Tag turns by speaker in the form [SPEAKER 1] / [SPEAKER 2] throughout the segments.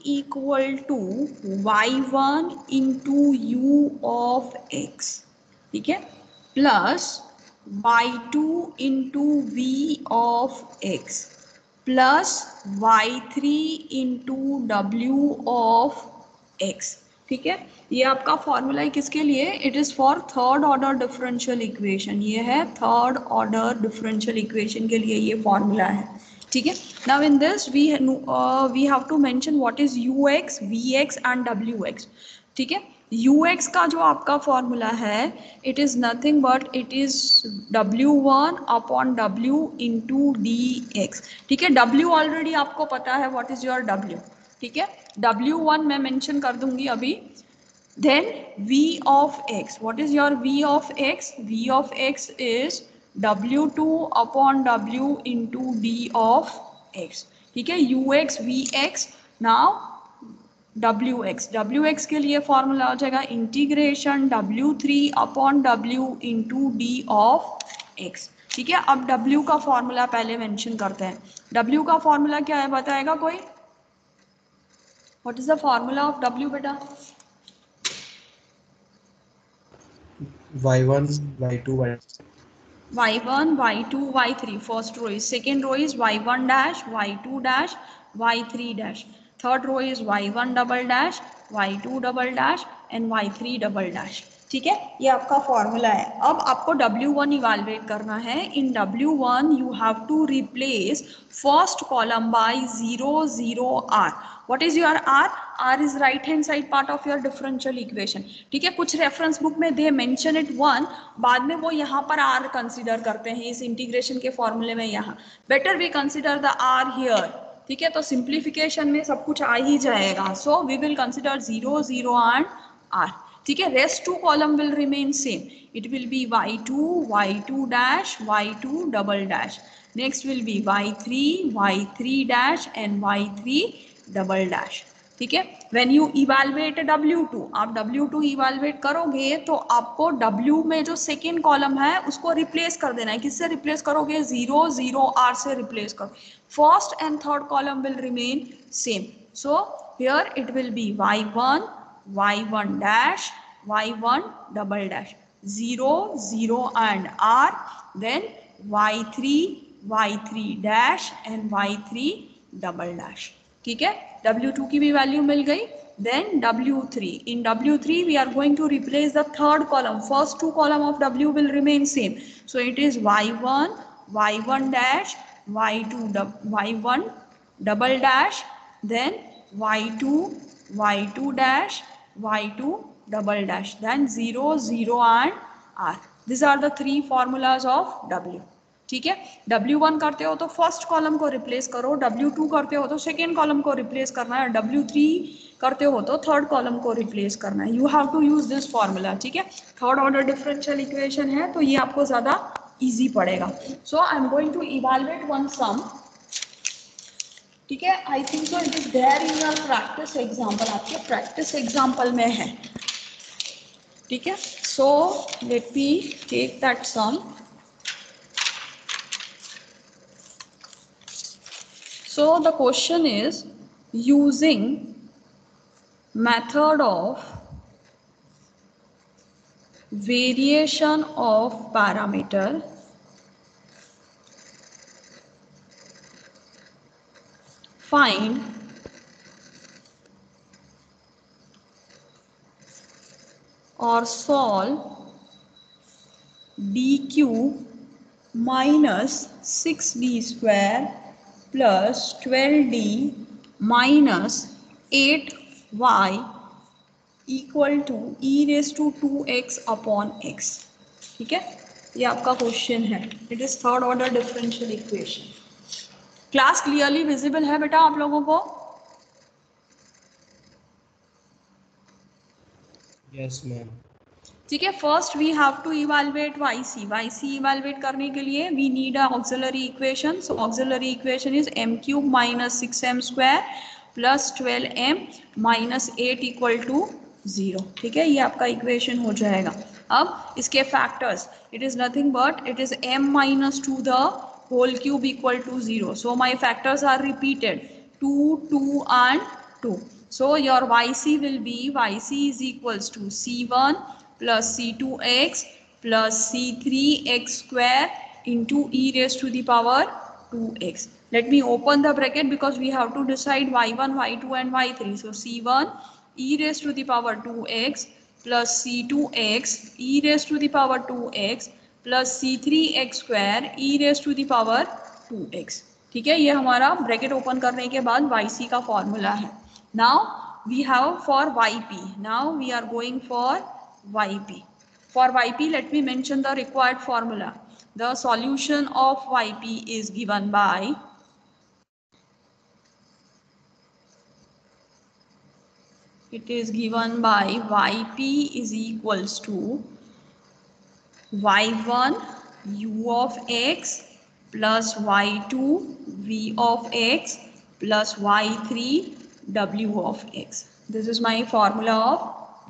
[SPEAKER 1] Equal to y1 into u of x, ठीक है, plus y2 into v of x plus y3 into डब्ल्यू of x, ठीक है। ये आपका फॉर्मूला है किसके लिए? It is for third order differential equation. ये है थर्ड ऑर्डर डिफरेंशियल इक्वेशन के लिए ये फॉर्मूला है, ठीक है। Now in this we have to mention what is ux, vx and wx, ठीक है। ux का जो आपका फॉर्मूला है it is nothing but it is w1 upon w into dx, ठीक है। w ऑलरेडी आपको पता है व्हाट इज योर w, ठीक है। w1 मैं मेंशन कर दूंगी अभी। Then v of x, what is your v of x? v of x is w2 upon w into d of x, ठीक है। ux vx, now wx के लिए फॉर्मूला हो जाएगा integration w3 upon w into D of x, ठीक है। अब w का फॉर्मूला पहले मेंशन करते हैं। w का फॉर्मूला क्या है बताएगा कोई? What is the formula of w बेटा?
[SPEAKER 2] y1 y2
[SPEAKER 1] y1 y2 y3, first row is, second row is y1 dash y2 dash y3 dash, third row is y1 double dash y2 double dash and y3 double dash, ठीक है। ये आपका formula है। अब आपको W1 evaluate करना है। In W1 you have to replace first column by 0 0 r। What is your r? r is right hand side part of your differential equation, ठीक है। कुछ रेफरेंस बुक में दे मेंशन इट 1, बाद में वो यहाँ पर r कंसीडर करते हैं इस इंटीग्रेशन के फॉर्मूले में। यहाँ better we consider the r here, ठीक है। तो सिंप्लीफिकेशन में सब कुछ आ ही जाएगा। So we will consider 0 0 and r, ठीक है। Rest two column will remain same. It will be y2 dash y2 double dash, next will be y3 dash and y3 double dash, ठीक है। when you evaluate w2, आप w2 evaluate करोगे तो आपको w में जो सेकेंड कॉलम है उसको रिप्लेस कर देना है। किससे रिप्लेस करोगे? 0 0 r से रिप्लेस करो। First and third column will remain same. So here it will B y1 dash y1 double dash 0 0 and r, then y3 dash and y3 double dash, ठीक है। w2 की भी वैल्यू मिल गई। then w3, in w3 we are going to replace the third column. first two column of w will remain same, so it is y1 dash y1 double dash, then y2 dash y2 double dash, then 0 0 and r. these are the three formulas of w, ठीक है। w1 करते हो तो first column को replace करो, w2 करते हो तो सेकेंड कॉलम को रिप्लेस करना है, w3 करते हो तो थर्ड कॉलम को रिप्लेस करना है। You have to use this formula, ठीक है। थर्ड ऑर्डर डिफरेंशियल इक्वेशन है तो ये आपको ज्यादा इजी पड़ेगा। So I am going to evaluate one sum, ठीक है। I think so it is there in your practice example, आपके प्रैक्टिस एग्जाम्पल में है, ठीक है। So let me take that sum. So the question is, using method of variation of parameter, find or solve d cube minus 6d square plus 12d minus 8y equal to e raise to 2x upon x, ठीक है। ये आपका question है। It is third order differential equation. Class clearly visible है बेटा आप लोगों को?
[SPEAKER 2] Yes ma'am.
[SPEAKER 1] ठीक है। First we have to evaluate yc evaluate करने के लिए we need a auxiliary equation. So auxiliary equation is m cube minus 6m square plus 12m minus 8 equal to 0, ठीक है। ये आपका इक्वेशन हो जाएगा। अब इसके factors, it is nothing but it is m minus 2 the whole cube equal to 0। So my factors are repeated 2 2 and 2, So your yc will be, yc is equals to c1 plus c2x plus c3x square into e raised to the power 2x. Let me open the bracket because we have to decide y1, y2 and y3. So c1 e raised to the power 2x plus c2x e raised to the power 2x plus c3x square e raised to the power 2x. ठीक है, ये हमारा bracket open करने के बाद yc का formula है. Now we have for yp, now we are going for yp. For yp, let me mention the required formula. The solution of yp is given by, it is given by yp is equals to y1 u of x plus y2 v of x plus y3 w of x. This is my formula of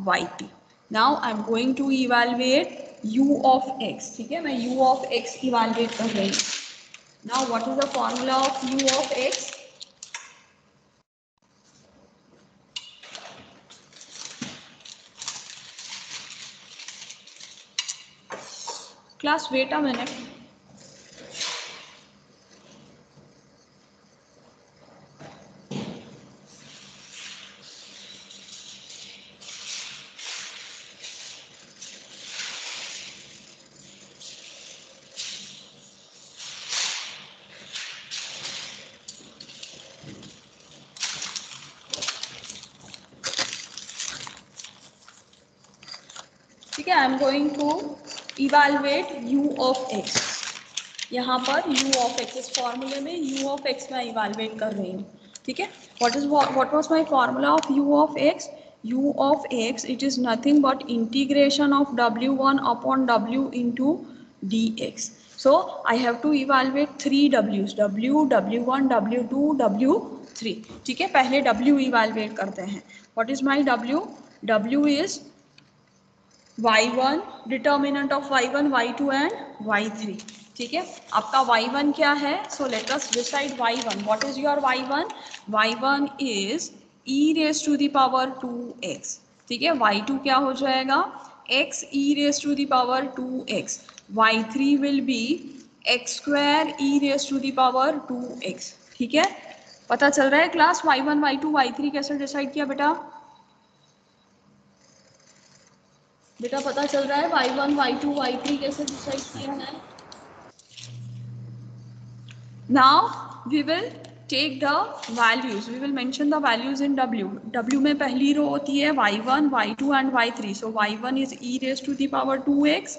[SPEAKER 1] yp. Now I am going to evaluate u of x. ठीक है, मैं u of x evaluate कर रही हूँ. Now what is the formula of u of x? Class, wait a minute. ठीक है, I am going to evaluate u of x. यहाँ पर u ऑफ x, इस फॉर्मूले में u ऑफ x मैं इवेलुएट कर रही हूँ. ठीक है, what was my formula of u of x? u of x, it is nothing but integration of w1 upon w into dx. So I have to evaluate three w's, w, w1, w2, w3. ठीक है, पहले w evaluate करते हैं. What is my w? w is y1, determinant of y1, y2 and y3. ठीक है, आपका y1 क्या है? So let us decide y1. What is your y1? y1 is e raise to the power 2x. ठीक है, y2 क्या हो जाएगा? x e raise to the power 2x. y3 will be x square e raise to the power 2x. ठीक है, पता चल रहा है क्लास y1, y2, y3 कैसे डिसाइड किया बेटा? बेटा पता चल रहा है y1, y2, y3 कैसे डिसाइड किया है? Now we will take the values. We will mention the values in w. w में पहली रो होती है y1, y2 and y3. So y1 is e raised to the power 2x,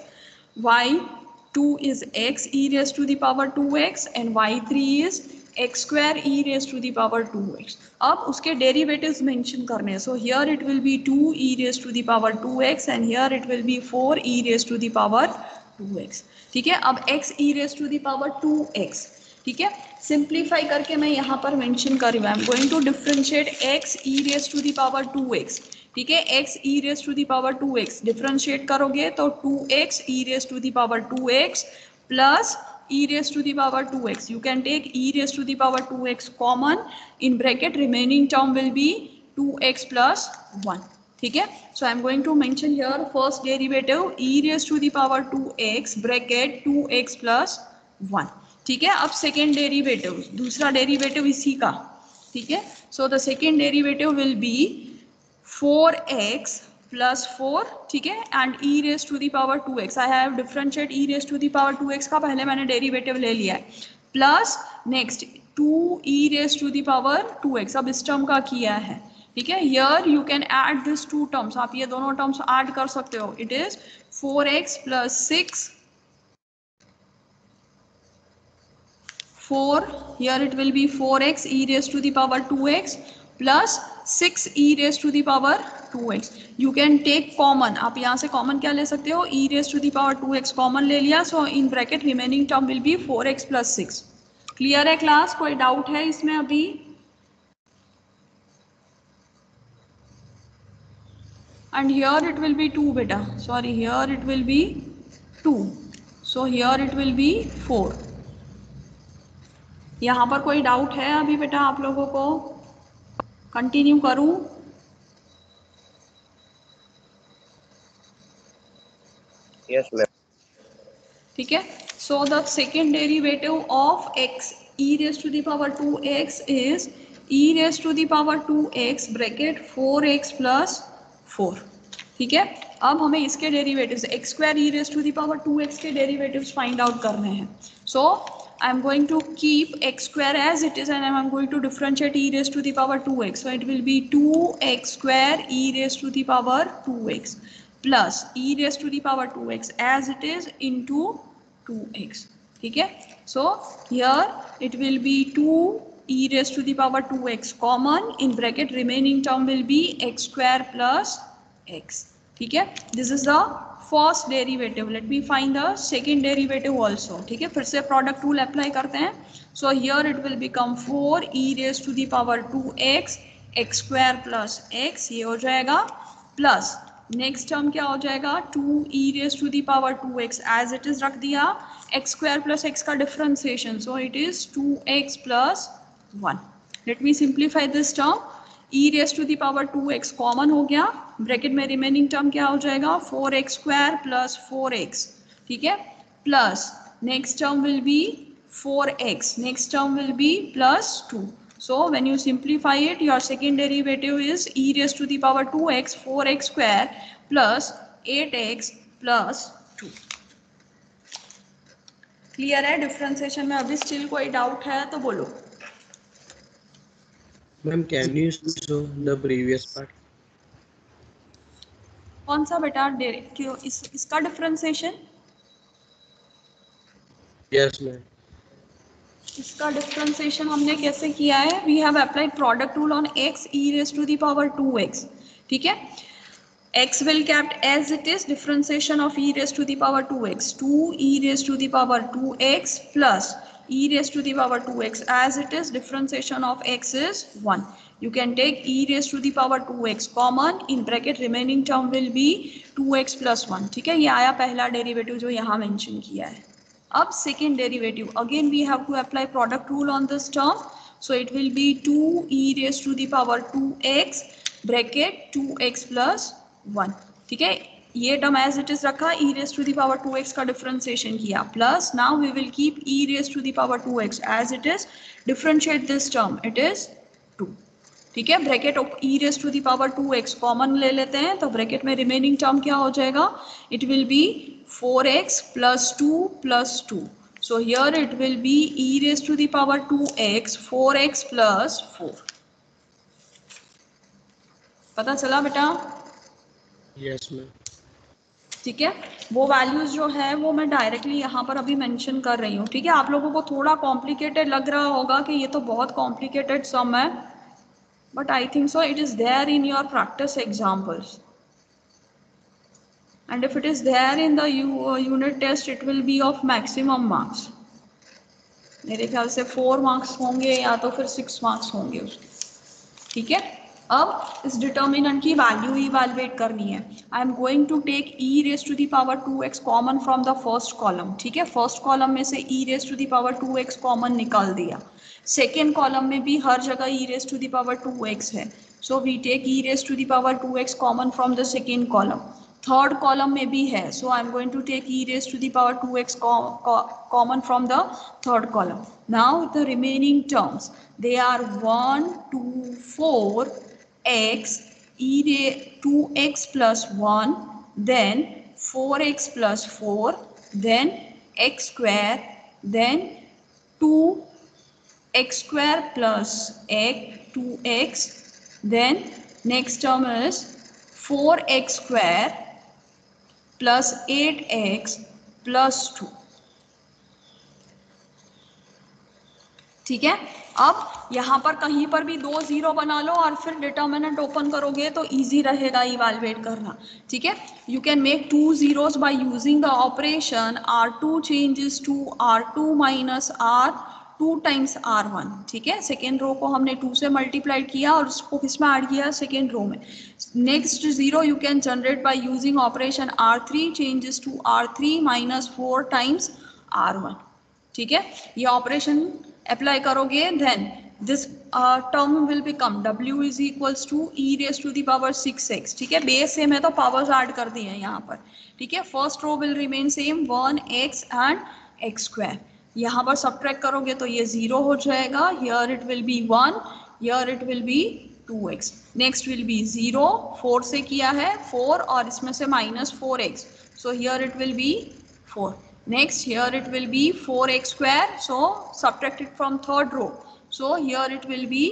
[SPEAKER 1] y2 is x e raised to the power 2x and y3 is x square e raised to the power 2x. अब उसके derivatives mention करने हैं. So here it will be 2 e raised to the power 2x and here it will be 4 e raised to the power 2x. ठीक है, अब x e raised to the power 2x. ठीक है, simplify करके मैं यहाँ पर मेंशन कर रही हूँ. I am going to differentiate x e raise to the power 2x. ठीक है, x e raise to the power 2x differentiate करोगे तो 2x e raise to the power 2x plus e raise to the power 2x. You can take e raise to the power 2x common. In bracket remaining term will be 2x plus 1. ठीक है, so I am going to mention here first derivative e raise to the power 2x bracket 2x plus 1. ठीक है, अब second derivative, दूसरा derivative इसी का. ठीक है, so the second derivative will be 4x plus 4. ठीक है, and e raise to the power 2x. I have differentiate e raise to the power 2x का, पहले मैंने डेरिवेटिव ले लिया है. Plus next 2 e raise to the power 2x, अब इस टर्म का किया है. ठीक है, here you can add this two terms. आप ये दोनों टर्म्स ऐड कर सकते हो. It is 4x plus 6 4, here it will be 4x e raised to the power 2x plus 6 e raised to the power 2x. You can take common. आप यहाँ से common क्या ले सकते हो? e raised to the power 2x common ले लिया. So in bracket remaining term will be 4x plus 6. Clear है class? कोई doubt है इसमें अभी? And here it will be 2 beta. Sorry, here it will be 2. So here it will be 4. यहाँ पर कोई डाउट है अभी बेटा आप लोगों को? कंटिन्यू करूं?
[SPEAKER 3] Yes, ma'am.
[SPEAKER 1] ठीक है, so the second derivative of x e raise to the power 2x is e raise to the power 2x bracket 4x plus 4. ठीक है, अब हमें इसके derivatives x square e raise to the power 2x के derivatives find out करने हैं. सो I am going to keep x square as it is and I am going to differentiate e raised to the power 2x. So it will be 2x square e raised to the power 2x plus e raised to the power 2x as it is into 2x. ठीक है, so here it will be 2 e raised to the power 2x common, in bracket remaining term will be x square plus x. ठीक है, this is the first derivative. Let me find the second derivative also. ठीक है, फिर से product rule apply करते हैं. So here it will become 4 e raise to the power 2x x square plus x, ये हो जाएगा, प्लस नेक्स्ट टर्म क्या हो जाएगा 2 e raise to the power 2x as it is रख दिया, एक्स स्क्वायर प्लस एक्स का differentiation, so it is 2x plus 1. Let me simplify this term. e raise to the power 2x common हो गया, bracket में remaining term क्या हो जाएगा 4x square plus 4x. ठीक है, plus next term will be 4x, next term will be plus 2. So when you simplify it, your second derivative is e raise to the power 2x 4x square plus 8x plus 2. Clear है differentiation में? अभी still कोई doubt है तो बोलो.
[SPEAKER 2] Ma'am, can you show the previous part?
[SPEAKER 1] कौन सा बेटा? क्यों इसका डिफरेंशिएशन?
[SPEAKER 2] Yes, ma'am.
[SPEAKER 1] इसका डिफरेंशिएशन हमने कैसे किया है? We have applied product rule on x e raise to the power 2x. ठीक है, x will kept as it is, differentiation of e raised to the power 2x, 2 e raised to the power 2x plus e raised to the power 2x as it is, differentiation of x is 1. You can take e raised to the power 2x common, in bracket remaining term will be 2x plus 1. ठीक है, ये आया पहला derivative जो यहाँ mention किया है. अब second derivative, again we have to apply product rule on this term. So it will be 2 e raised to the power 2x bracket 2x plus 1. ठीक है, ये टर्म एज इट इज रखा, e raise to the power 2x का differentiation किया, plus now we will keep e raise to the power 2x as it is, differentiate this term, it is 2. ठीक है, bracket e raise to the power 2x common ले लेते हैं, तो bracket में remaining term क्या हो जाएगा, it will be 4x plus 2 plus 2. So here it will be e raised to the power 2x 4x plus 4. पता चला बेटा?
[SPEAKER 2] Yes, ma'am.
[SPEAKER 1] ठीक है, वो वैल्यूज जो है वो मैं डायरेक्टली यहाँ पर अभी मेंशन कर रही हूँ. ठीक है, आप लोगों को थोड़ा कॉम्प्लिकेटेड लग रहा होगा कि ये तो बहुत कॉम्प्लिकेटेड सम है, but I think so it is there in your practice examples. And if it is there in the unit test, it will be of maximum marks. मेरे ख्याल से 4 मार्क्स होंगे या तो फिर 6 मार्क्स होंगे उसके. ठीक है, अब इस डिटर्मिनेंट की वैल्यू इवैल्यूएट करनी है. I am going to take e raise to the power 2x common from the first column. ठीक है, फर्स्ट कॉलम में से e raise to the power 2x common निकाल दिया. सेकेंड कॉलम में भी हर जगह e raise to the power 2x है, so we take e raise to the power 2x common from the second column. Third column में भी है, so I am going to take e raise to the power 2x common from the third column. Now the remaining terms, they are 1 2 4 x e raised 2x plus 1, then 4x plus 4, then x square, then 2x square plus x 2x, then next term is 4x square plus 8x plus 2. ठीक है, अब यहाँ पर कहीं पर भी 2 0 बना लो और फिर डिटर्मिनेंट ओपन करोगे तो इजी रहेगा इवैल्यूएट करना. ठीक है, you can make 2 zeros by using the operation r2 changes to r2 minus r2 times r1. ठीक है, सेकेंड रो को हमने 2 से मल्टीप्लाई किया और उसको किसमें ऐड किया, सेकेंड रो में. Next 0 you can generate by using operation r3 changes to r3 minus 4 times r1. ठीक है, ये ऑपरेशन अप्लाई करोगे then this term will become w is equals to e raise to the power 6x. ठीक है, base same है तो powers add कर दी हैं यहाँ पर. ठीक है, first row will remain same 1x and x square. यहाँ पर सब्ट्रैक्ट करोगे तो ये 0 हो जाएगा. Here it will be 1, here it will be 2x. Next will be 0, 4 से किया है 4 और इसमें से minus 4x. So here it will be 4. Next here it will be 4x square. So subtract it from third row. So here it will be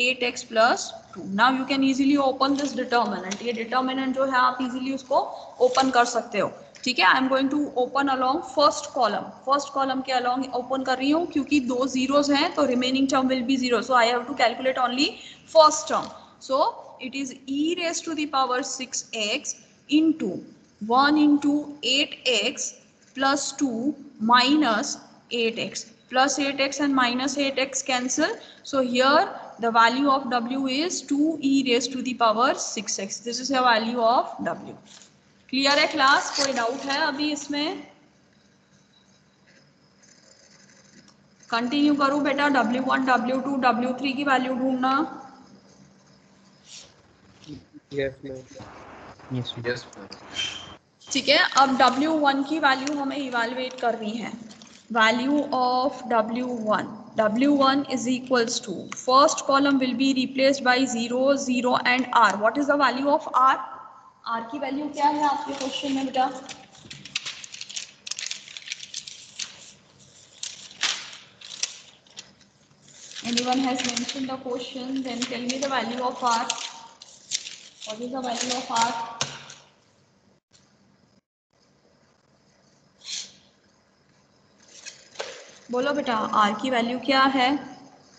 [SPEAKER 1] 8x plus 2. Now you can easily open this determinant. ये determinant जो है आप easily उसको open कर सकते हो. ठीक है, I am going to open along first column. First column के along open कर रही हूँ क्योंकि दो zeros हैं तो remaining term will be 0. So I have to calculate only first term. So it is e raised to the power 6x into 1 into 8x plus 2 minus 8x. Plus 8x and minus 8x cancel. So here the value of w is 2e raised to the power 6x. This is the value of w. Clear है class? कोई doubt है अभी इसमें? Continue करूँ बेटा, w1, w2, w3 की value ढूंढना.
[SPEAKER 2] Yes, ma'am.
[SPEAKER 4] Yes, yes, ma'am.
[SPEAKER 1] ठीक है, अब W1 की वैल्यू हमें इवेलुएट करनी है. Value of W1 is equals to, first column will be replaced by 0, 0 and R. What is the value of R? R की वैल्यू क्या है आपके क्वेश्चन में बेटा? Anyone has mentioned the question, then tell me the value of R. What is the value of R? बोलो बेटा, R की value क्या है?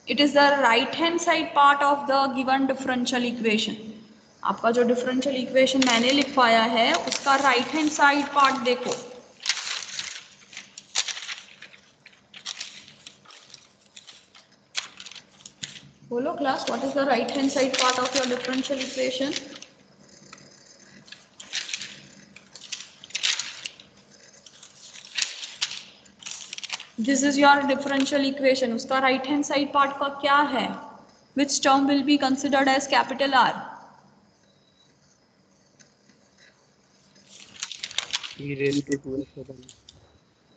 [SPEAKER 1] It is the right hand side part of the given differential equation. आपका जो differential equation मैंने लिखवाया है उसका राइट हैंड साइड पार्ट देखो. बोलो class, what is the right hand side part of your differential equation? This is your differential equation. उसका right hand side part का क्या है? Which term will be considered as capital R?
[SPEAKER 2] E raised to 2x upon.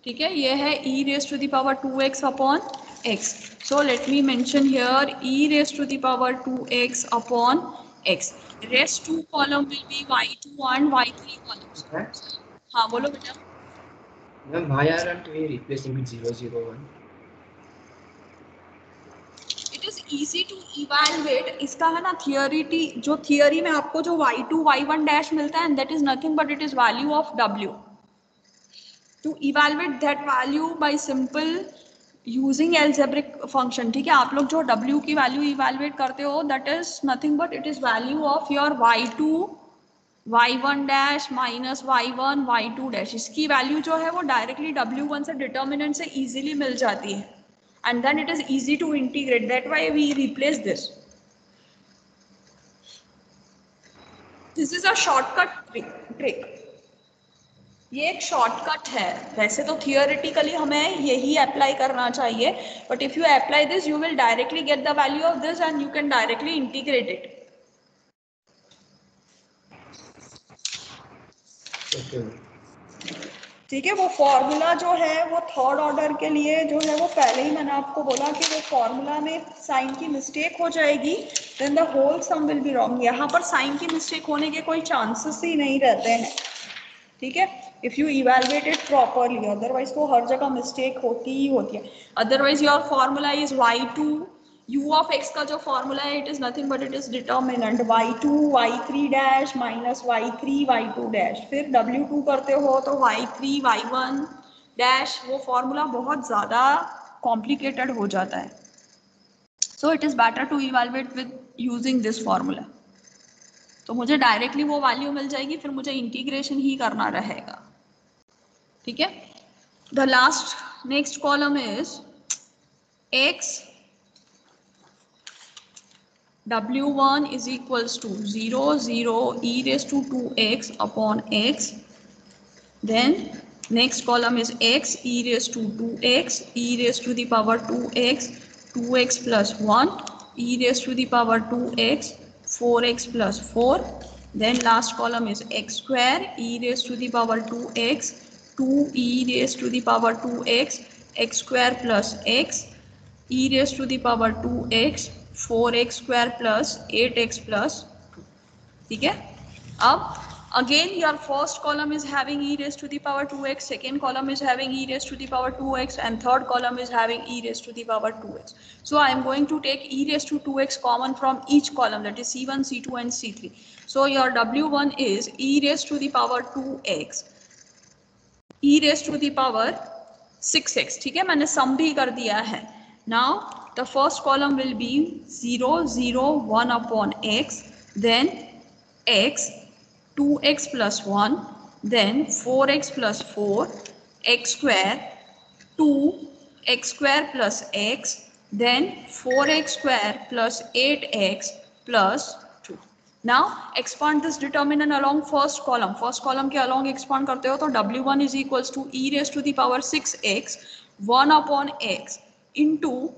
[SPEAKER 1] ठीक है, ये है e raised to the power 2x upon x. So let me mention here e raised to the power 2x upon x. Rest two column will be y2 and y3 columns. हाँ बोलो बेटा.
[SPEAKER 4] Ma'am, why aren't we replacing with 0, 0, 1?
[SPEAKER 1] It is easy to evaluate. इसका है ना थियोरिटी, जो theory में आपको जो y2 y1 डैश मिलता है, and that is nothing but it is value of w. To evaluate that value by simple using algebraic function. ठीक है, आप लोग जो w की वैल्यू इवेलुएट करते हो, that is nothing but it is value of your y2 y1 dash minus y1 y2 dash. इसकी value जो है वो डायरेक्टली w1 से डिटर्मिनेंट से इजीली मिल जाती है, and then it is easy to integrate. That why we replace this. This is a shortcut trick. ये एक शॉर्टकट है. वैसे तो थियोरेटिकली हमें यही अप्लाई करना चाहिए, but if you apply this you will directly get the value of this and you can directly integrate it.
[SPEAKER 4] Okay.
[SPEAKER 1] ठीक है, वो फॉर्मूला जो है वो थर्ड ऑर्डर के लिए जो है वो पहले ही मैंने आपको बोला कि वो फॉर्मूला में साइन की मिस्टेक हो जाएगी, then the whole sum will be wrong. यहाँ पर साइन की मिस्टेक होने के कोई चांसेस ही नहीं रहते हैं. ठीक है, if you evaluate it properly, otherwise तो हर जगह मिस्टेक होती ही होती है. Otherwise your formula is y2 u of x का जो फॉर्मूला है it is nothing but it is determinant y2 y3 dash minus y3 y2 dash. फिर w2 करते हो तो y3 y1 डैश. वो फॉर्मूला बहुत ज़्यादा कॉम्प्लिकेटेड हो जाता है. So it is better to evaluate with using this formula. तो मुझे डायरेक्टली वो वैल्यू मिल जाएगी, फिर मुझे इंटीग्रेशन ही करना रहेगा. ठीक है, the last next column is x w1 is equals to 0, 0 e raised to 2x upon x. Then Next column is x, e raised to 2x, e raised to the power 2x, 2x plus 1, e raised to the power 2x, 4x plus 4. Then last column is x square, e raised to the power 2x, 2e raised to the power 2x, x square plus x, e raised to the power 2x, 4x square plus 8x plus 2. ठीक है? अब again your first column is having e raised to the power 2x, second column is having e raised to the power 2x, and third column is having e raised to the power 2x. So I am going to take e raised to 2x common from each column, that is c1, c2 and c3. So your w1 is e raised to the power 2x, e raised to the power 6x. ठीक है, मैंने सम भी कर दिया है. Now the first column will be 0, 0, 1 upon x, then x, 2x plus 1, then 4x plus 4, x square, 2, x square plus x, then 4x square plus 8x plus 2. Now expand this determinant along first column. First column के along expand करते हो तो w1 is equals to e raised to the power 6x, 1 upon x into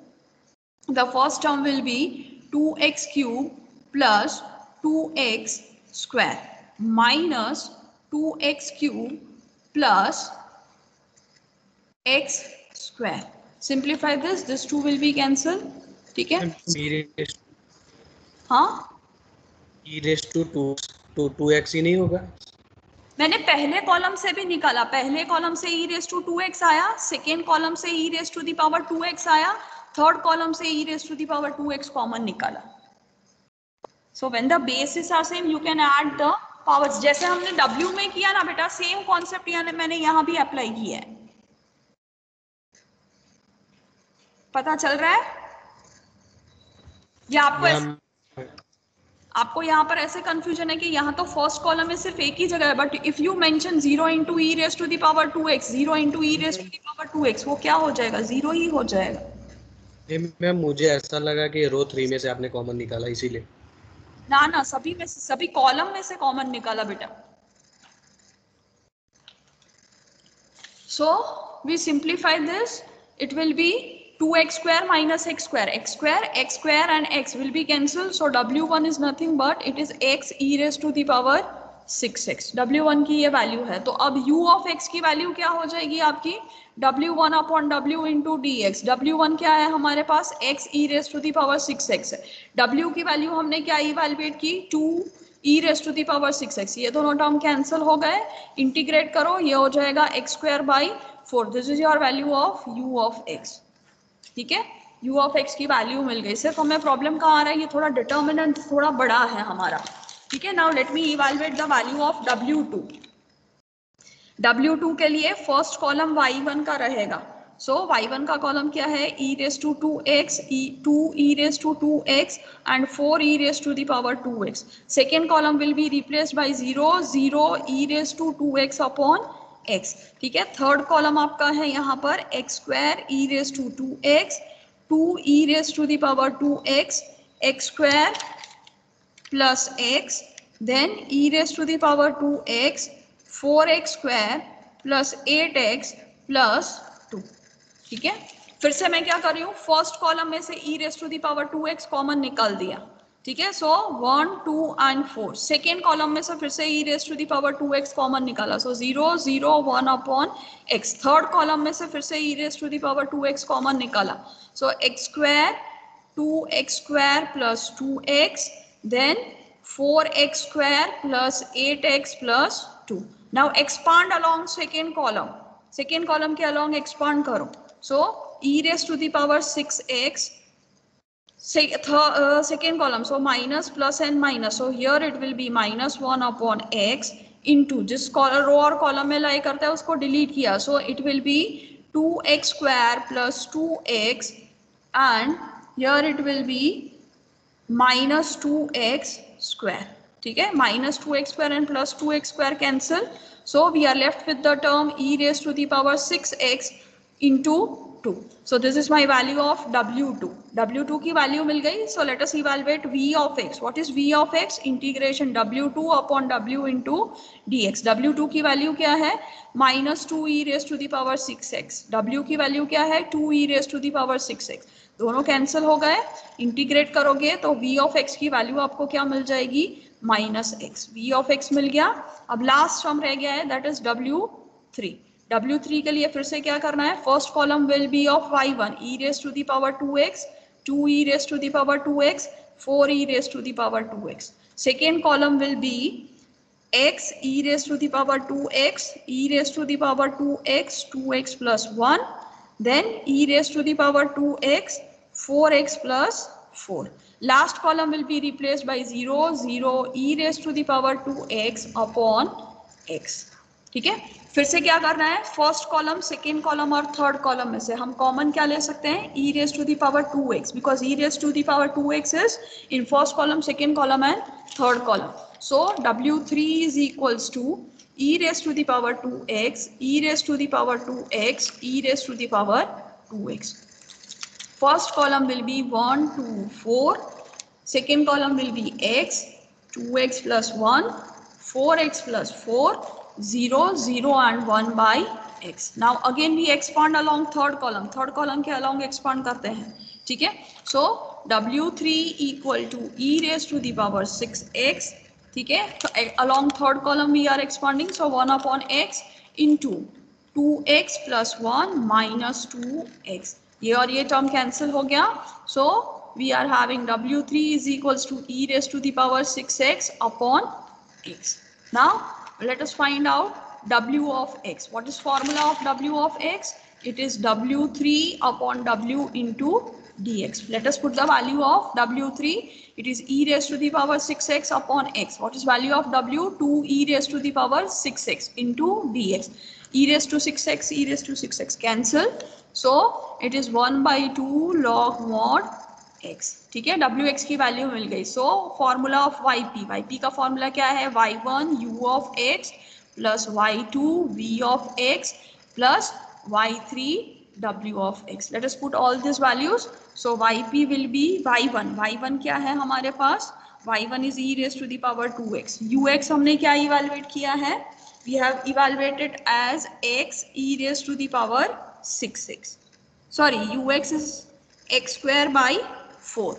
[SPEAKER 1] the first term will be 2x cube plus 2x square minus 2x cube plus x square. Simplify this. This 2 will be cancelled. ठीक है? हाँ?
[SPEAKER 2] e raised to 2x ही नहीं होगा?
[SPEAKER 1] मैंने पहले column से भी निकाला. पहले कॉलम से e raised to 2x आया, सेकेंड कॉलम से e raised to the power 2x आया, थर्ड कॉलम से e raised to the power 2x common निकाला. So when the bases are same, you can add the powers. जैसे हमने W में किया ना बेटा, सेम कॉन्सेप्ट मैंने यहाँ भी अप्लाई किया है. पता चल रहा है? या आपको यहाँ पर ऐसे कंफ्यूजन है कि यहाँ तो फर्स्ट कॉलम में सिर्फ एक ही जगह है, but if you mention 0 into e raise to the power 2x, 0 into e raise to the power 2x, वो क्या हो जाएगा? 0 ही हो जाएगा.
[SPEAKER 2] मैम मुझे ऐसा लगा कि रो 3 में से आपने कॉमन निकाला इसीलिए.
[SPEAKER 1] ना सभी में से, सभी कॉलम में से कॉमन निकाला बेटा. So we simplify this. It will be 2x square minus x square. X square and x will be cancelled. So w1 is nothing but it is x e raised to the power 6x. w1 की ये value है. तो अब u of x की value क्या हो जाएगी आपकी? w1 upon w into dx. w1 क्या है हमारे पास? x e raised to the power 6x है. w की वैल्यू हमने क्या इवैल्यूएट की? 2 e raised to the power 6x. ये दोनों टर्म कैंसिल हो गए. इंटीग्रेट करो, ये हो जाएगा x square by 4. This is your value of u of x. ठीक है, u of x की वैल्यू मिल गई. सिर्फ हमें प्रॉब्लम कहाँ आ रहा है? ये थोड़ा डिटर्मिनेंट थोड़ा बड़ा है हमारा. ठीक है, now let me evaluate the value of w2. w2 के लिए फर्स्ट कॉलम y1 का रहेगा. सो y1 का कॉलम क्या है? e raised to 2x, 2 e raised to 2x and 4 e raised to the power 2x. Second column will be replaced by 0, 0 e raised to 2x upon x. ठीक है, third column आपका है यहाँ पर x square e raised to 2x, 2 e raised to the power 2x, x square plus x, then e raised to the power 2x, 4x square plus 8x plus 2. ठीक है, फिर से मैं क्या कर रही हूँ? फर्स्ट कॉलम में से e raised to the power 2x common निकाल दिया. ठीक है, सो 1, 2 and 4. सेकेंड कॉलम में से फिर से e raised to the power 2x common निकाला. सो 0, 0, 1 upon x. थर्ड कॉलम में से फिर से e raised to the power 2x common निकाला. सो x square, 2x square plus 2x, then 4x square plus 8x plus 2. Now expand along second column. Second column के along expand करो. So e raised to the power 6x, second column, so minus plus and minus, so here it will be minus 1 upon x into जिस रो और column में लाई करता है उसको delete किया, so it will be 2x square plus 2x and here it will be minus 2x square. ठीक है, minus 2x square and plus 2x square cancel, so we are left with the term e raised to the power 6x into 2. So this is my value of W2. W2 की value मिल गई. So let us evaluate V of x. What is V of x? Integration W2 upon W into dx. W2 की value क्या है? minus 2 e raised to the power 6x. W की value क्या है? 2 e raised to the power 6x. दोनों cancel हो गए. Integrate करोगे तो V of x की वैल्यू आपको क्या मिल जाएगी? Minus x. V of x मिल गया. अब लास्ट टर्म रह गया है, दैट इज W3. W3 के लिए फिर से क्या करना है? First column will be of y1 e raise to the power 2x, 2 e raise to the power 2x, 4 e raise to the power 2x. Second column will be x e raised to the power 2x, e raised to the power 2x, 2x plus 1, then e raised to the power 2x, 4x plus 4. Last column will be replaced by 0, 0, e raised to the power 2x upon x. ठीक है, फिर से क्या करना है? First column, second column और third column में से हम कॉमन क्या ले सकते हैं? e raised to the power 2x, because e raised to the power 2x is in first column, second column and third column. So W3 is equals to e raised to the power 2x, e raised to the power 2x, e raised to the power 2x. First column will be 1, 2, 4. Second column will be x, 2x plus 1, 4x plus 4, 0, 0 and 1 by x. Now again we expand along third column. Third column के along expand करते हैं. ठीक है? So W3 equal to e raised to the power 6x. ठीक है, तो along third column we are expanding, so 1 upon x into 2x plus 1 minus 2x. ये और ये term cancel हो गया, so we are having W3 is equals to e raised to the power 6x upon x. Now let us find out W of x. What is formula of W of x? It is W3 upon W into dx. Let us put the value of W3. It is e raised to the power 6x upon x. What is value of W? 2 e raised to the power 6x into dx. E raised to 6x, e raised to 6x cancel. So it is 1 by 2 log mod x. ठीक है, wx की value मिल गई. So formula of yp. yp का formula क्या है? y1 u of x plus y2 v of x plus y3 w of x. Let us put all these values. So yp will be y1. y1 क्या है हमारे पास? y1 is e raised to the power 2x. ux हमने क्या evaluate किया है? We have evaluated as x e raised to the power 6x. Sorry, ux is x square by 4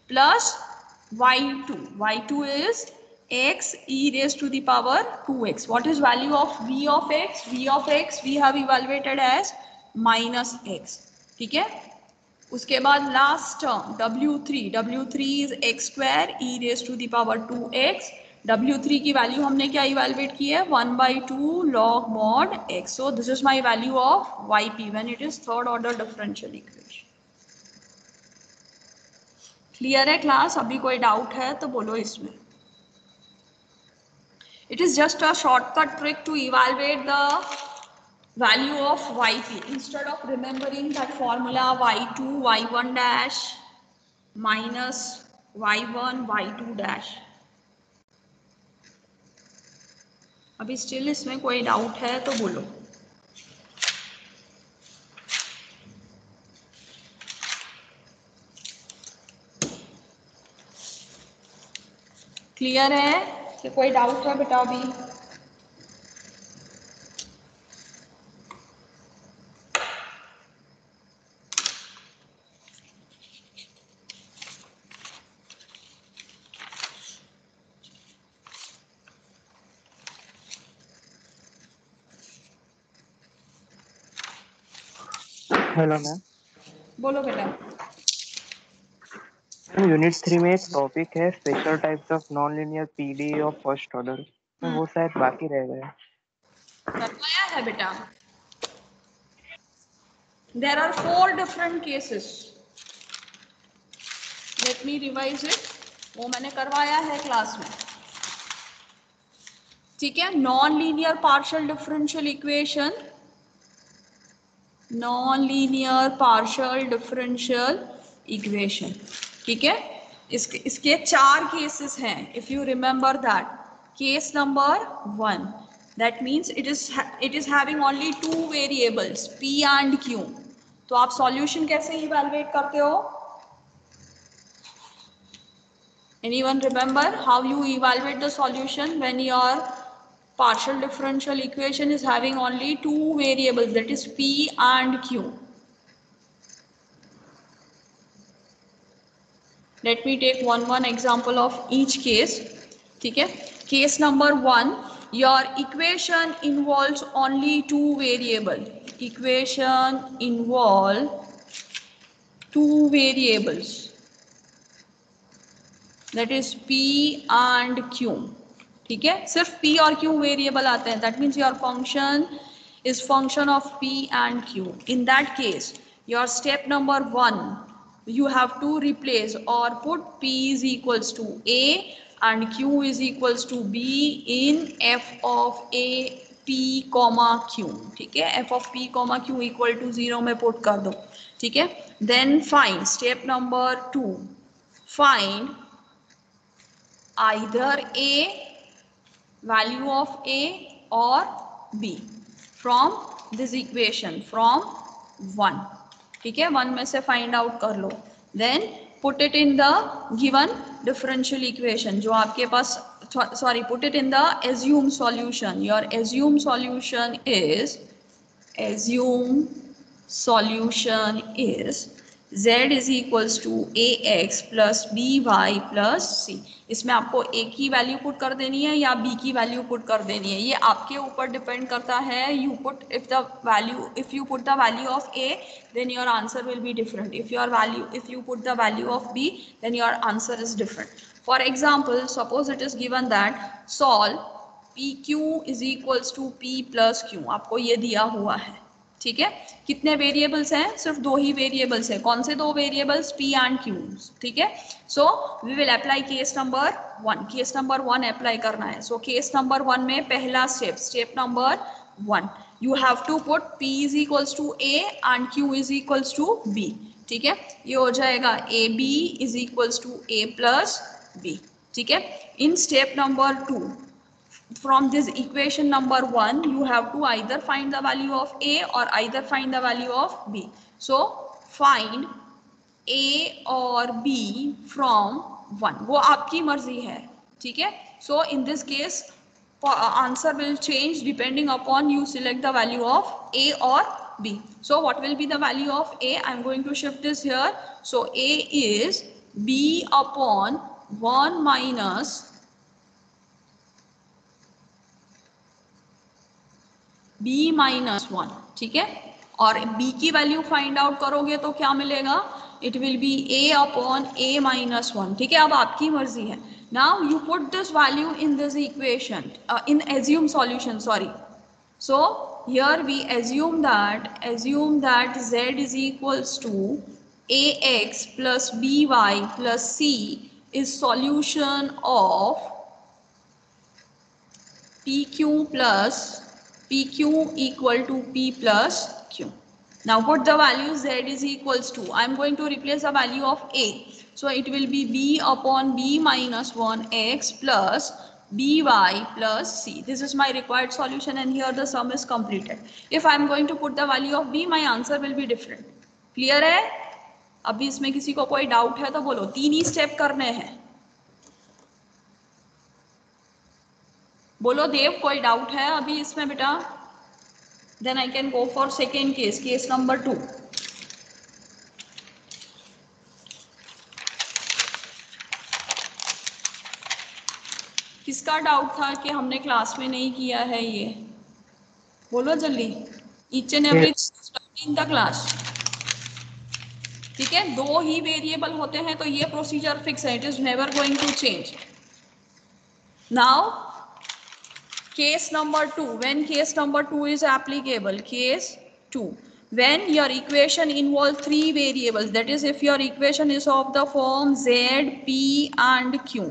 [SPEAKER 1] plus y2. y2 is x e raised to the power 2x. What is value of v of x? v of x we have evaluated as minus x. ठीक है, उसके बाद last term W3. W3 is x square e raised to the power 2x. W3 की value हमने क्या evaluate की है? 1 by 2 log mod x. So this is my value of yp when it is third order differential equation. Clear है class? अभी कोई doubt है तो बोलो इसमें. It is just a shortcut trick to evaluate the value of yp. Instead of remembering that formula y2 y1 dash minus y1 y2 dash. अभी still इसमें कोई डाउट है तो बोलो. क्लियर है कि कोई डाउट है बेटा? अभी
[SPEAKER 5] हेलो मैम.
[SPEAKER 1] बोलो बेटा.
[SPEAKER 5] यूनिट 3 में एक टॉपिक है special types of non linear PDE of first order. वो शायद बाकी रह गया.
[SPEAKER 1] करवाया है बेटा. There are 4 different cases. Let me revise it. वो मैंने करवाया है क्लास में. ठीक है, non linear partial differential equation, non linear partial differential equation. ठीक है, इसके 4 केसेस हैं. If you remember that. Case number 1, That means it is having only two variables p and q. तो आप solution कैसे evaluate करते हो? Anyone remember how you evaluate the solution when your partial differential equation is having only two variables, that is p and q? Let me take one example of each case. ठीक है? Case number 1, your equation involves only two variables. Equation involve two variables, that is p and q. ठीक है? सिर्फ p और q variable आते हैं. That means your function is function of p and q. In that case, your step number 1, you have to replace or put p is equals to a and q is equals to b in f of a p comma q. ठीक है? f of p comma q equal to 0 में put कर दो. ठीक है? Then find step number 2, find either a value of a or b from this equation from 1. ठीक है? 1 में से find out कर लो. Then put it in the given differential equation जो आपके पास, sorry, put it in the assumed solution. Your assumed solution is z is equals to ax plus by plus c. इसमें आपको a की value put कर देनी है या b की वैल्यू पुट कर देनी है, ये आपके ऊपर डिपेंड करता है. You put if you put the value of a, then your answer will be different. If you put the value of b, then your answer is different. For example, suppose it is given that solve pq is equals to p plus q. आपको ये दिया हुआ है. ठीक है? कितने variables हैं? सिर्फ दो ही वेरिएबल्स हैं. कौन से दो वेरिएबल्स? p and q. ठीक है? So we will apply case number 1. Case number 1 apply करना है. सो केस नंबर 1 में पहला step number 1, you have to put p is equals to a and q is equals to b. ठीक है? ये हो जाएगा ab is equals to a plus b. ठीक है? In step number 2, from this equation number 1, you have to either find the value of a or either find the value of b. So find a or b from 1. वो आपकी मर्जी है. ठीक है? So in this case answer will change depending upon you select the value of a or b. So what will be the value of a? I am going to shift this here. So a is b upon 1 minus b minus 1. ठीक है? और b की value find out करोगे तो क्या मिलेगा? It will B a upon a minus 1. ठीक है? अब आपकी मर्जी है. Now you put this value in this equation in assume solution, sorry. So here we assume that z is equals to ax plus by plus c is solution of pq equal to p plus q. Now put the value z is equals to, I am going to replace the value of a. So it will be b upon b minus 1 x plus by plus c. This is my required solution and here the sum is completed. If I am going to put the value of b, my answer will be different. Clear है? अभी इसमें किसी को कोई doubt है तो बोलो. 3 ही step करने हैं. बोलो देव, कोई डाउट है अभी इसमें बेटा? Then I can go for second case number 2. किसका डाउट था कि हमने क्लास में नहीं किया है ये? बोलो जल्दी. Each and every in the class. ठीक है? 2 ही वेरिएबल होते हैं तो ये प्रोसीजर फिक्स है. It is never going to change. Now case number 2, when case number 2 is applicable, case 2, when your equation involves 3 variables, that is if your equation is of the form z, p and q,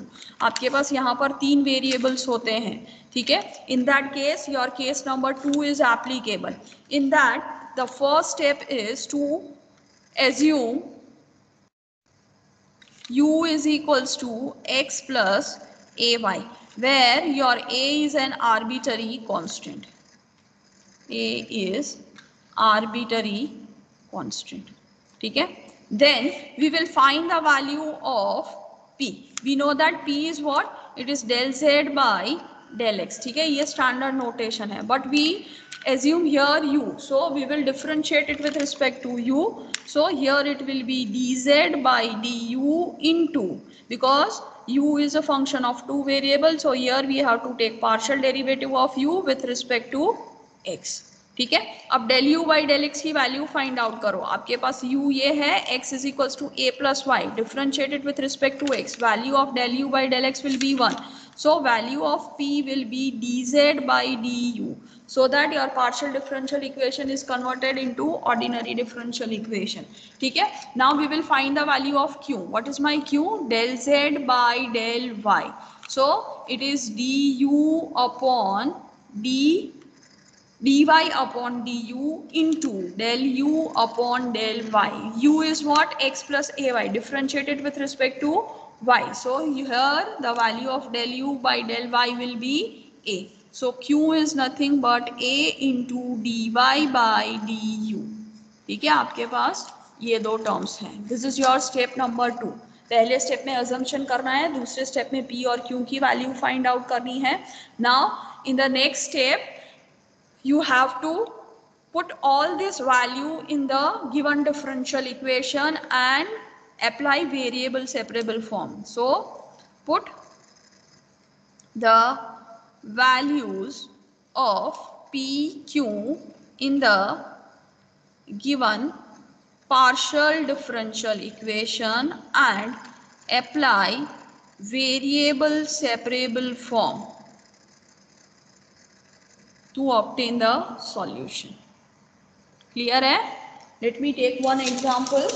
[SPEAKER 1] आपके पास यहाँ पर 3 variables होते हैं. ठीक है? In that case your case number 2 is applicable. In that the first step is to assume u is equals to x plus ay, where your a is an arbitrary constant. A is arbitrary constant. ठीक है? Then we will find the value of p. We know that p is what? It is del z by del x. ठीक है? ये standard notation है. But we assume here u. So we will differentiate it with respect to u. So here it will be dz by du into, because u is a function of two variables. So here we have to take partial derivative of u with respect to x. ठीक है? अब del u by del x की value find out करो. आपके पास u ये है, x is equals to a plus y, differentiated with respect to x. Value of del u by del x will be 1. So value of p will be dz by du, so that your partial differential equation is converted into ordinary differential equation. ठीक है? Now we will find the value of q. What is my q? Del z by del y. So it is du upon dy upon du into del u upon del y. U is what? X plus ay, differentiated with respect to y. So here the value of del u by del y will be a. So q is nothing but a into dy by du. ठीक है? आपके पास ये दो terms हैं. This is your step number 2. पहले step में assumption करना है, दूसरे स्टेप में p और q की वैल्यू फाइंड आउट करनी है. Now in the next step you have to put all this value in the given differential equation and apply variable separable form. So put the values of p, q in the given partial differential equation and apply variable separable form to obtain the solution. Clear है? Let me take one example.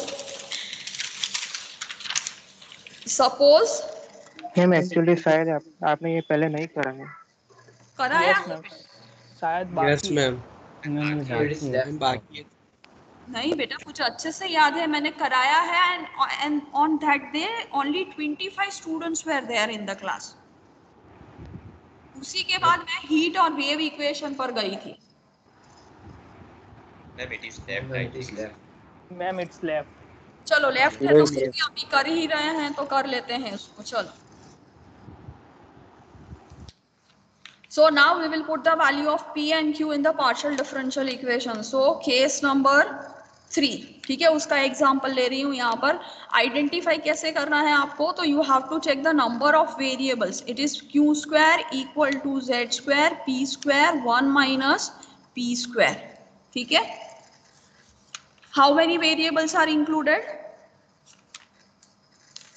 [SPEAKER 1] Suppose
[SPEAKER 5] ma'am actually शायद आपने ये पहले नहीं करा है.
[SPEAKER 1] कराया?
[SPEAKER 5] शायद
[SPEAKER 2] यस मैम.
[SPEAKER 4] बाकी
[SPEAKER 2] बाकी
[SPEAKER 1] नहीं बेटा, कुछ अच्छे से याद है, मैंने कराया है. and on that day only 25 students were there in the class. उसी के बाद मैं हीट और वेव इक्वेशन पर गई थी.
[SPEAKER 3] Ma'am it is left.
[SPEAKER 4] Ma'am it's left.
[SPEAKER 1] चलो लेफ्ट है तो फिर भी अभी कर ही रहे हैं तो कर लेते हैं उसको. चलो. So now we will put the value of p and q in the partial differential equation. So case number 3. ठीक है? उसका एग्जाम्पल ले रही हूँ यहाँ पर. आइडेंटिफाई कैसे करना है आपको? तो you have to check the number of variables. It is q square equal to z square p square 1 minus p square. ठीक है? How many variables are included?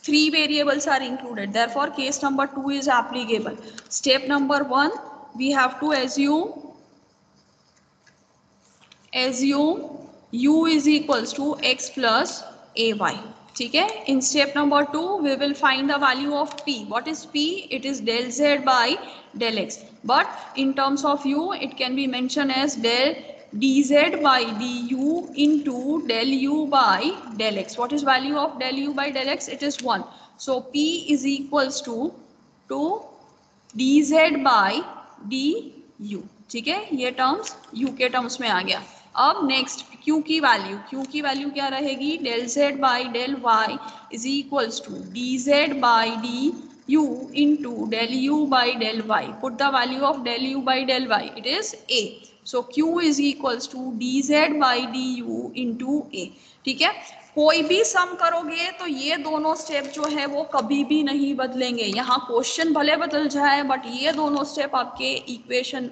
[SPEAKER 1] 3 variables are included. Therefore case number 2 is applicable. Step number 1, we have to assume u is equals to x plus ay. ठीक है? In step number 2 we will find the value of p. What is p? It is del z by del x. But in terms of u it can be mentioned as del dz by du into del u by del x. What is value of del u by del x? It is 1. So p is equals to dz by du. ठीक है? ये terms u के terms में आ गया. अब next q की value क्या रहेगी? del z by del y is equals to dz by du into del u by del y. Put the value of del u by del y. It is a. So q is equals to dz by du into a. ठीक है? कोई भी सम करोगे तो ये दोनों step जो है वो कभी भी नहीं बदलेंगे. यहाँ क्वेश्चन भले बदल जाए बट ये दोनों स्टेप आपके इक्वेशन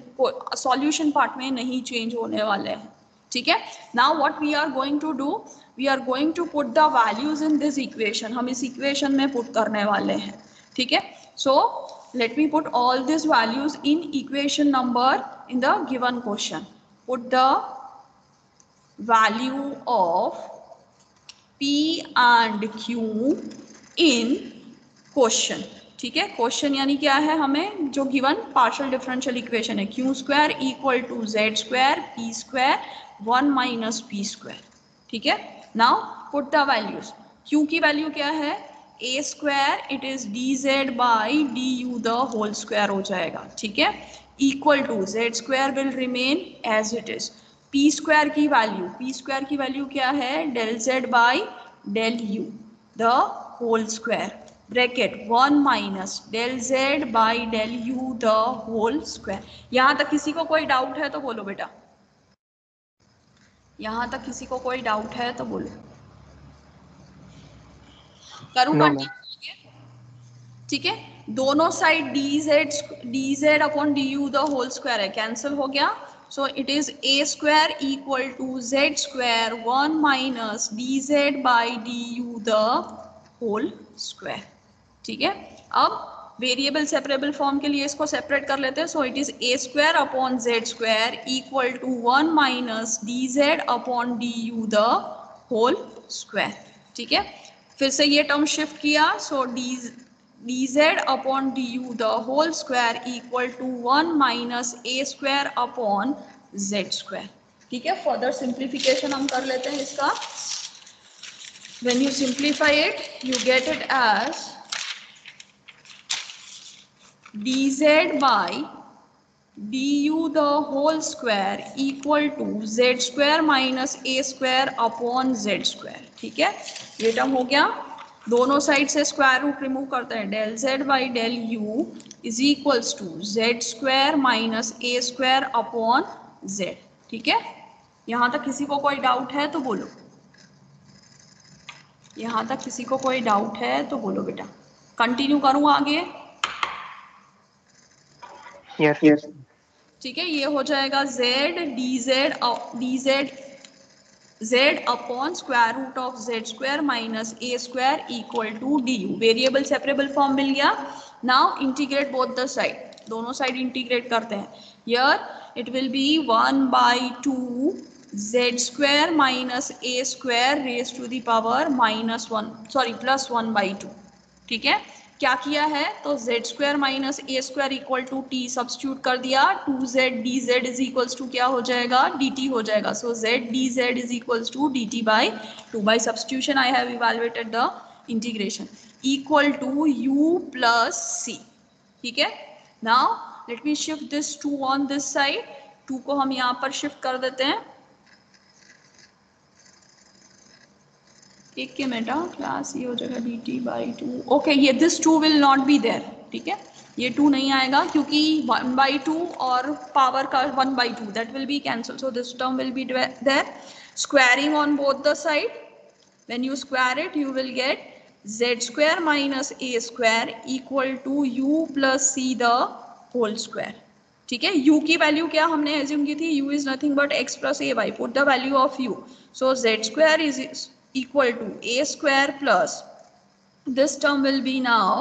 [SPEAKER 1] सॉल्यूशन पार्ट में नहीं चेंज होने वाले हैं. ठीक है? Now what we are going to do, we are going to put the values in this equation. हम इस इक्वेशन में पुट करने वाले हैं. ठीक है? सो let me put all these values in equation number in the given question. Put the value of p and q in question. ठीक है? क्वेश्चन यानी क्या है? हमें जो गिवन पार्शियल डिफरेंशियल इक्वेशन है q square equal to z square p square 1 minus p square. ठीक है? Now put the values. q की वैल्यू क्या है? A square it is d z by d u the whole square हो जाएगा, ठीक है, equal to z square will remain as it is. P square की वैल्यू क्या है, del z by del u the whole square bracket 1 minus del z by del u the whole square. यहां तक किसी को कोई डाउट है तो बोलो बेटा, यहां तक किसी को कोई डाउट है तो बोलो। करूं
[SPEAKER 5] नो मैम।
[SPEAKER 1] कंटिन्यू, ठीक है, दोनों side d z upon d u the whole square है, कैंसिल हो गया। So it is a square equal to z square 1 minus d z by d u the whole square, ठीक है। अब variable separable form के लिए इसको separate कर लेते हैं। So it is a square upon z square equal to 1 minus d z upon d u the whole square, ठीक है। फिर से ये टर्म शिफ्ट किया, so d z upon d u the whole square equal to 1 minus a square upon z square, ठीक है। Further simplification हम कर लेते हैं इसका। When you simplify it, you get it as dz by du the whole square equal to z square minus a square upon z square, ठीक है। ये टर्म हो गया, दोनों साइड से स्क्वायर रूट रिमूव करते हैं, del z by del u is equals to z square minus a square upon z, ठीक है। यहां तक किसी को कोई डाउट है तो बोलो, यहां तक किसी को कोई डाउट है तो बोलो बेटा। कंटिन्यू करूं आगे?
[SPEAKER 5] यस।
[SPEAKER 1] ठीक है, ये हो जाएगा z upon square root of z square minus a square equal to d u. Variable separable form मिल गया। Now integrate both the side, दोनों साइड इंटीग्रेट करते हैं। Here it will be 1/2 z square minus a square raise to the power plus 1/2, ठीक है। क्या किया है तो z square minus a square equal to t substitute कर दिया, 2z dz is equals to क्या हो जाएगा, dt हो जाएगा। So z dz is equals to dt by 2। By substitution I have evaluated the integration equal to u plus c, ठीक है। Now let me shift this 2 on this side, 2 को हम यहाँ पर शिफ्ट कर देते हैं। एक के मेटा क्लास ये हो जाएगा dt बाई 2। ओके, ये this 2 will not be there, ठीक है, ये 2 नहीं आएगा क्योंकि 1/2 और पावर का 1/2 that will be cancel, so this term will be there. Squaring on both the side, when you square it you will get z square minus a square equal to u plus c the whole square, ठीक है। u की value क्या हमने assume की थी, u is nothing but x plus a by, put the value of u, so z square is equal to a square plus this term will be now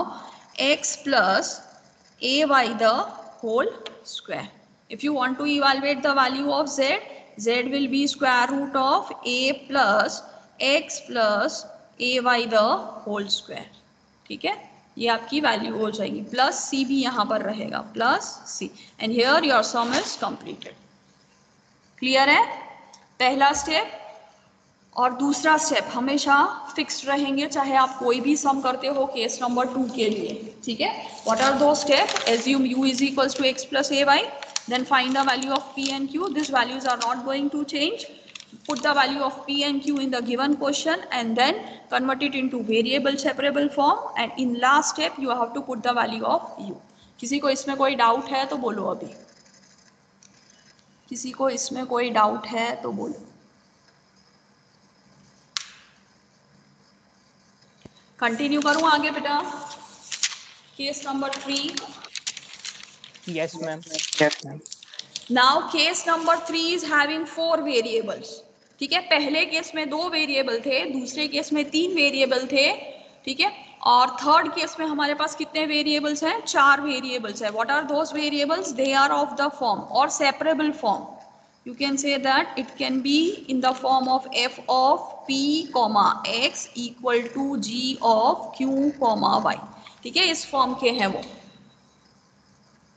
[SPEAKER 1] x plus a by the whole square. If you want to evaluate the value of z, z will be square root of a plus x plus a by the whole square, ठीक है। ये आपकी value हो जाएगी, plus c भी यहाँ पर रहेगा, plus c, and here your some is completed. Clear है पहला स्टेप? और दूसरा स्टेप हमेशा फिक्स्ड रहेंगे चाहे आप कोई भी सम करते हो केस नंबर 2 के लिए, ठीक है। व्हाट आर दो step? Assume u is equals to x plus a y, then find the value of p and q, this values are not going to change, put the value of p and q in the given question and then convert it into variable separable form, and in last step you have to put the value of u. किसी को इसमें कोई doubt है तो बोलो, अभी किसी को इसमें कोई डाउट है तो बोलो। कंटिन्यू करूं आगे बेटा? Case number 3।
[SPEAKER 6] Yes, ma'am.
[SPEAKER 5] Yes ma'am.
[SPEAKER 1] Now case number 3 is having 4 variables, ठीक है। पहले केस में 2 वेरिएबल थे, दूसरे केस में 3 वेरिएबल थे, ठीक है। और थर्ड केस में हमारे पास कितने वेरिएबल्स हैं? 4 वेरिएबल्स है। What are those variables? They are of the form और separable form, you can say that it can be in the form of f of p comma x equal to g of q comma y, ठीक है। इस form के हैं वो,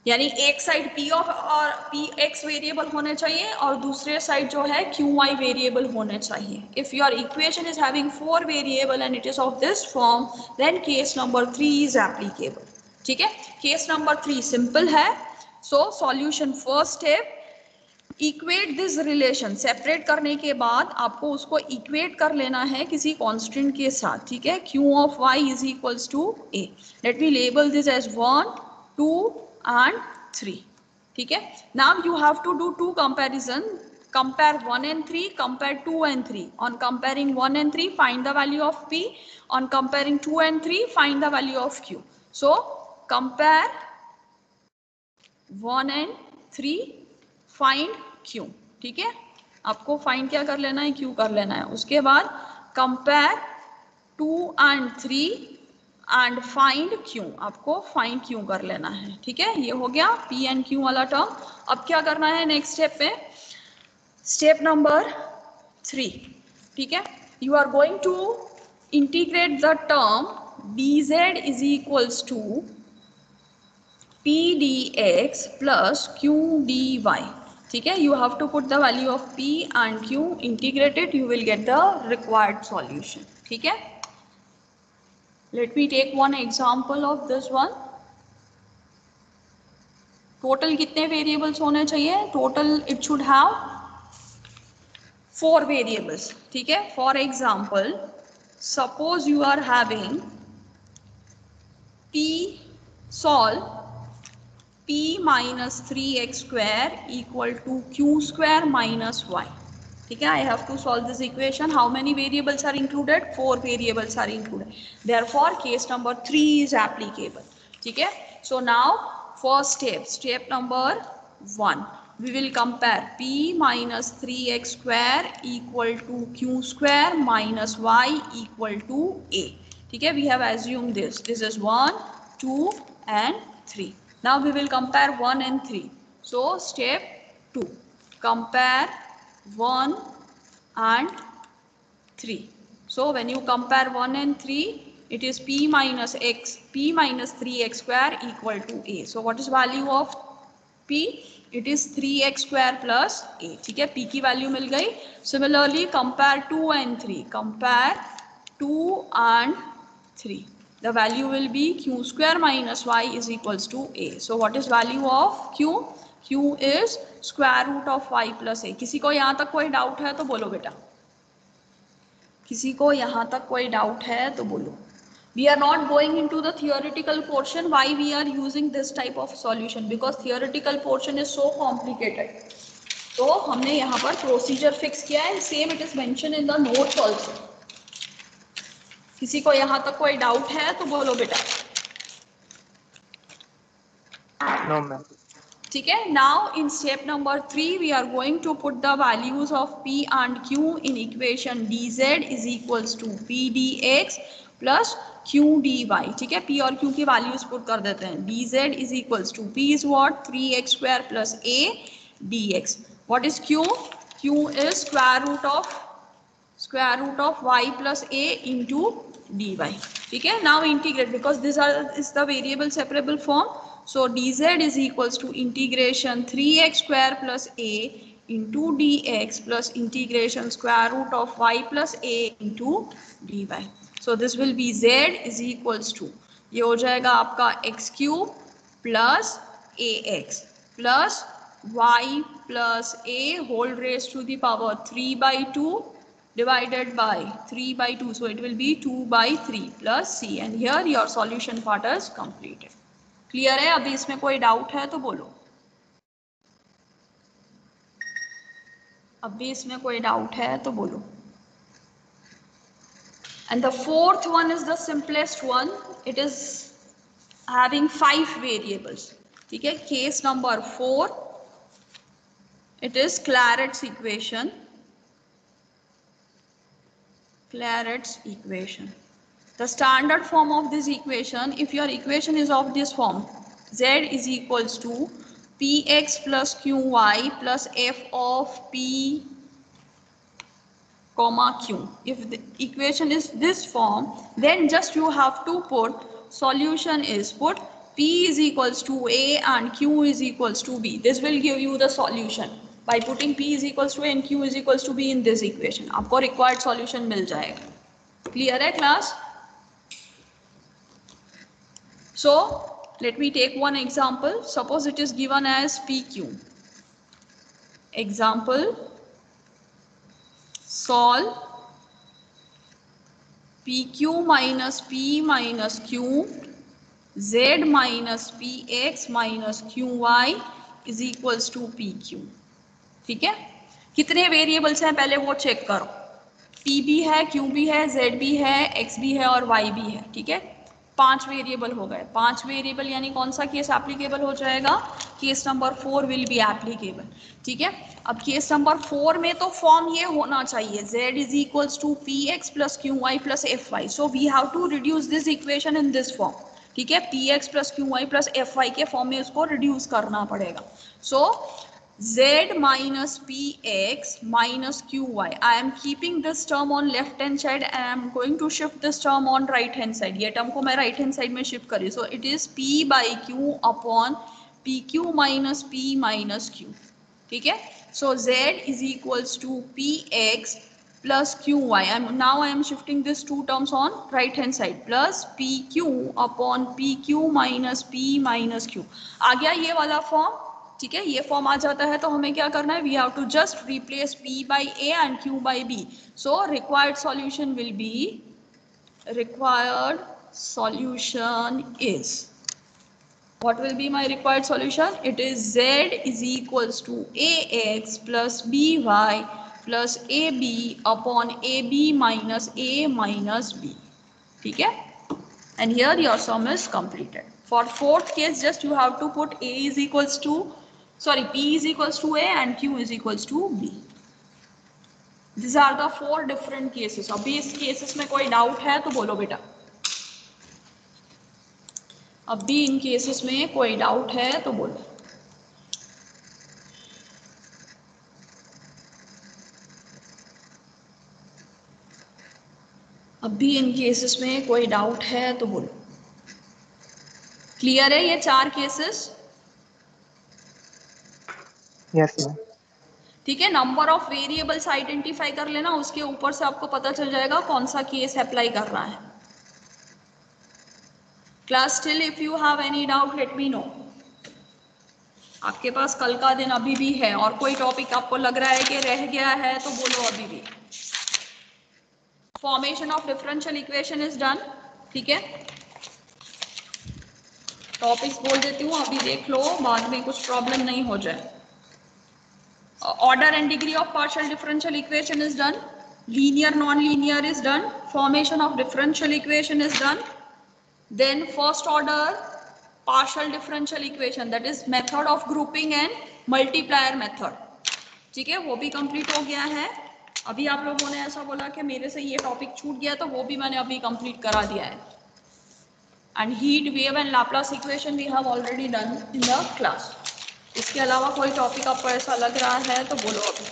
[SPEAKER 1] यानी एक side p of और px वेरिएबल होने चाहिए और दूसरे साइड जो है qy वेरिएबल होने चाहिए. If your equation is having 4 variable and it is of this form, then case number 3 is applicable. ठीक है, केस नंबर 3 सिंपल है. So solution, first step, equate this relation. Separate करने के बाद आपको उसको इक्वेट कर लेना है किसी कांस्टेंट के साथ. ठीक है, q of y is equals to a. Let me label this as 1, 2 and 3. ठीक है, now you have to do two comparison. Compare 1 and 3, compare 2 and 3. On comparing 1 and 3, find the value of p. On comparing 2 and 3, find the value of q. So compare 1 and 3, find q. ठीक है, आपको find क्या कर लेना है, q कर लेना है. उसके बाद compare 2 and 3 and find q, आपको फाइंड क्यू कर लेना है. ठीक है, ये हो गया पी एंड क्यू वाला टर्म. अब क्या करना है नेक्स्ट स्टेप पे, स्टेप नंबर 3. ठीक है, you are going to integrate the term dz is equals to p dx plus q dy. ठीक है, you have to put the value of p and q, integrate it, you will get the required solution. ठीक है, let me take one example of this one. Total कितने variables होने चाहिए, total it should have 4 variables. ठीक है, for example suppose you are having p solve p minus 3x square equal to q square minus y. ठीक है, I have to solve this equation. How many variables are included? 4 variables are included. Therefore, case number 3 is applicable. ठीक है, so now first step, step number 1, we will compare p minus 3x square equal to q square minus y equal to a. ठीक है, we have assumed this. This is 1, 2 and 3. Now we will compare 1 and 3. So step 2, compare 1 and 3. So when you compare 1 and 3, it is p minus 3x square equal to a. So what is value of p? It is 3x square plus a. ठीक है, p की value मिल गई. Similarly compare 2 and 3. Compare 2 and 3. The value will be q square minus y is equals to a. So what is value of q? q is square root of y plus a. किसी को यहाँ तक कोई doubt है तो बोलो बेटा, किसी को यहाँ तक कोई डाउट है तो बोलो. We are not going into the theoretical portion. Why we are using this type of solution? Because theoretical portion is so complicated. तो हमने यहाँ पर प्रोसीजर फिक्स किया है. Same it is mention in the notes also. किसी को यहाँ तक कोई डाउट है तो बोलो बेटा.
[SPEAKER 5] No, ma'am.
[SPEAKER 1] ठीक है, now in step number 3 we are going to put the values of p and q in equation dz is equals to p dx plus q dy. ठीक है, p और q की वैल्यूज पुट कर देते हैं. dz is equals to p is what 3x square plus a dx. What is q? q is square root of y plus a into dy. ठीक है, now integrate because this is the variable separable form. So dz is equals to integration 3x square plus a into dx plus integration square root of y plus a into dy. So this will be z is equals to, ये हो जाएगा आपका x cube plus ax plus y plus a whole raised to the power 3/2 divided by 3/2. So it will be 2/3 plus c, and here your solution part is completed. Clear है? अभी इसमें कोई doubt है तो बोलो. अभी इसमें कोई डाउट है तो बोलो. And the fourth one is the simplest one. It is having 5 variables. ठीक है, case number 4. It is Claret's equation. Claret's equation. The standard form of this equation, if your equation is of this form, z is equals to px plus qy plus f of p comma q. If the equation is this form, then just you have to put solution is put P is equals to A and Q is equals to B. This will give you the solution. By putting P is equals to A and Q is equals to B in this equation, आपको required solution मिल जाएगा. Clear है class? So let me take one example. Suppose it is given as PQ. Example, solve PQ minus P minus Q Z minus Px minus Qy is equals to PQ. ठीक है, कितने variables हैं पहले वो check करो. P भी है, Q भी है, Z भी है, X भी है और Y भी है. ठीक है, 5 वेरिएबल हो गए. 5 वेरिएबल यानी कौन सा केस एप्लीकेबल हो जाएगा? Case number 4 will be applicable. ठीक है, अब केस नंबर 4 में तो फॉर्म ये होना चाहिए Z is equals to Px plus Qy plus Fy. So we have to reduce this equation in this form. ठीक है, Px plus Qy plus Fy के फॉर्म में उसको रिड्यूस करना पड़ेगा. सो Z minus Px minus Qy. I am keeping this term on left hand side and I am going to shift this term on right hand side. ये term को मैं right hand side में shift करी. So it is P by Q upon PQ minus P minus Q. ठीक है, so Z is equals to Px plus Qy. Now I am shifting these two terms on right hand side plus PQ upon PQ minus P minus Q. आ गया ये वाला form. ठीक है, ये form आ जाता है तो हमें क्या करना है? We have to just replace P by A and Q by B. So required solution will be, required solution is, what will be my required solution? It is Z is equals to AX plus BY plus AB upon AB minus A minus B. ठीक है, and here your sum is completed. For fourth case, just you have to put A is equals to, sorry, P is equals to A and Q is equals to B. These are the 4 different cases. अभी इस cases में कोई doubt है तो बोलो बेटा. अभी इन cases में कोई डाउट है तो बोलो. अभी इन केसेस में कोई डाउट है तो बोलो. क्लियर है ये 4 केसेस?
[SPEAKER 5] Yes ma'am.
[SPEAKER 1] ठीक है, नंबर ऑफ वेरिएबल्स आइडेंटिफाई कर लेना, उसके ऊपर से आपको पता चल जाएगा कौन सा केस अप्लाई करना है. Class still if you have any doubt let me know. आपके पास कल का दिन अभी भी है और कोई टॉपिक आपको लग रहा है कि रह गया है तो बोलो अभी भी. Formation of differential equation is done. ठीक है, टॉपिक्स बोल देती हूँ, अभी देख लो, बाद में कुछ प्रॉब्लम नहीं हो जाए. Order and degree of partial differential equation is done. Linear non-linear is done. Formation of differential equation is done. Then first order partial differential equation, that is method of grouping and multiplier method. ठीक है, वो भी complete हो गया है. अभी आप लोगों ने ऐसा बोला कि मेरे से ये टॉपिक छूट गया, तो वो भी मैंने अभी कंप्लीट करा दिया है. And heat wave and Laplace equation we have already done in the class. इसके अलावा कोई टॉपिक आपको ऐसा लग रहा है तो बोलो अभी.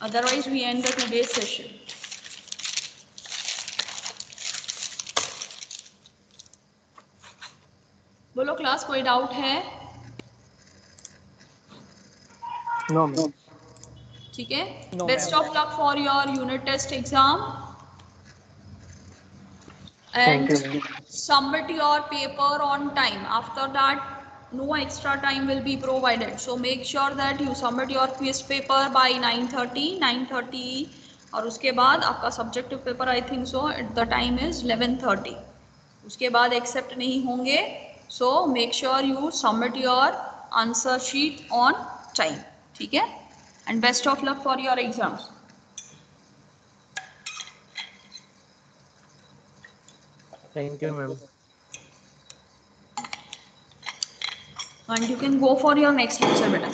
[SPEAKER 1] Otherwise we end the today's session. बोलो क्लास, कोई डाउट है?
[SPEAKER 5] No ma'am.
[SPEAKER 1] ठीक है,
[SPEAKER 6] No,
[SPEAKER 1] best
[SPEAKER 6] ma'am.
[SPEAKER 1] Of luck for your unit test exam
[SPEAKER 5] Thank
[SPEAKER 1] and
[SPEAKER 5] you ma'am.
[SPEAKER 1] submit your paper on time. After that no extra time will be provided, so make sure that you submit your quiz paper by 9:30 और उसके बाद आपका subjective paper I think so at the time is 11:30. उसके बाद accept नहीं होंगे, so make sure you submit your answer sheet on time. ठीक है, and best of luck for your exams.
[SPEAKER 6] Thank you, ma'am.
[SPEAKER 1] And you can go for your next lecture, beta.